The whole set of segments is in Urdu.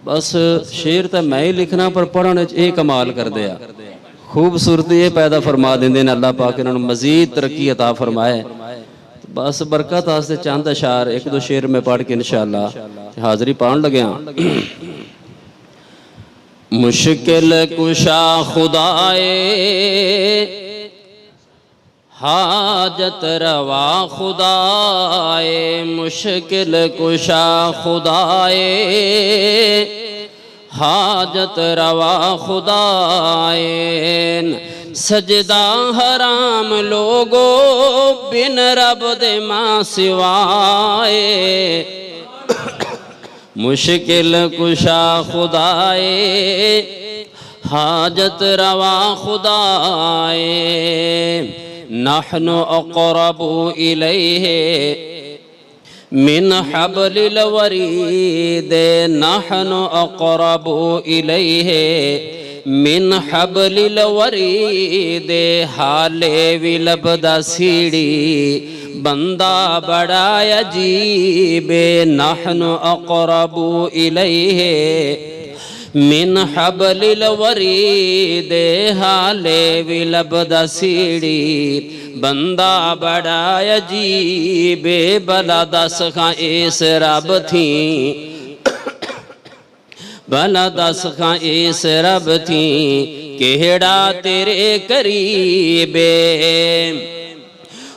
بس شیر تو میں ہی لکھنا پر پڑھنے یہ کمال کر دیا خوبصورتی یہ پیدا فرما دیں دین اللہ پاک انہوں نے مزید ترقی عطا فرمائے بس برکت آستے چاند اشعار ایک دو شیر میں پڑھ کے انشاءاللہ حاضری پان لگے ہیں مشکل کشا خدائے حاجت روا خدائے مشکل کشا خدائے حاجت روا خدائے سجدہ حرام لوگو بن رب دے ماں سوائے مشکل کشا خدائے حاجت روا خدائے نحن اقرب الیہ من حبل الورید نحن اقرب الیہ من حبل الورید حالے ولب دا سیڑی بندہ بڑا عجیب نحن اقرب الیہ من حبل الورید حالے ولب دا سیڑی بندہ بڑا عجیب بلا دس خاں اس رب تھیں بلا دس خاں اس رب تھیں کہڑا تیرے قریب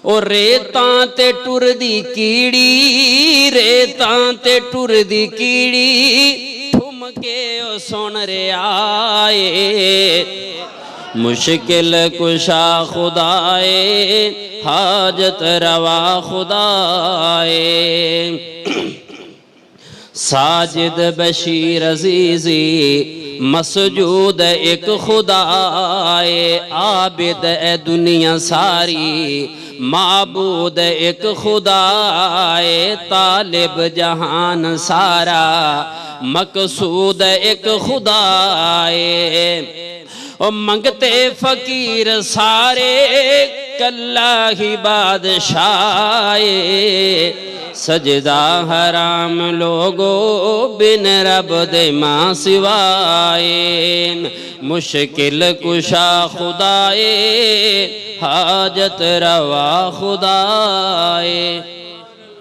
اور ریتاں تے ٹر دی کیڑی ریتاں تے ٹر دی کیڑی ٹھم کے او سن رے آئے مشکل کشا خدائے حاجت روا خدائے ساجد بشیر عزیزی مسجود ایک خدائے عابد اے دنیا ساری معبود ایک خدائے طالب جہان سارا مقصود ایک خدائے اور منگتے فقیر سارے کلہ ہی بادشاہ سجدہ حرام لوگو بن رب دے ماں سوائے مشکل کشا خدائے حاجت روا خدائے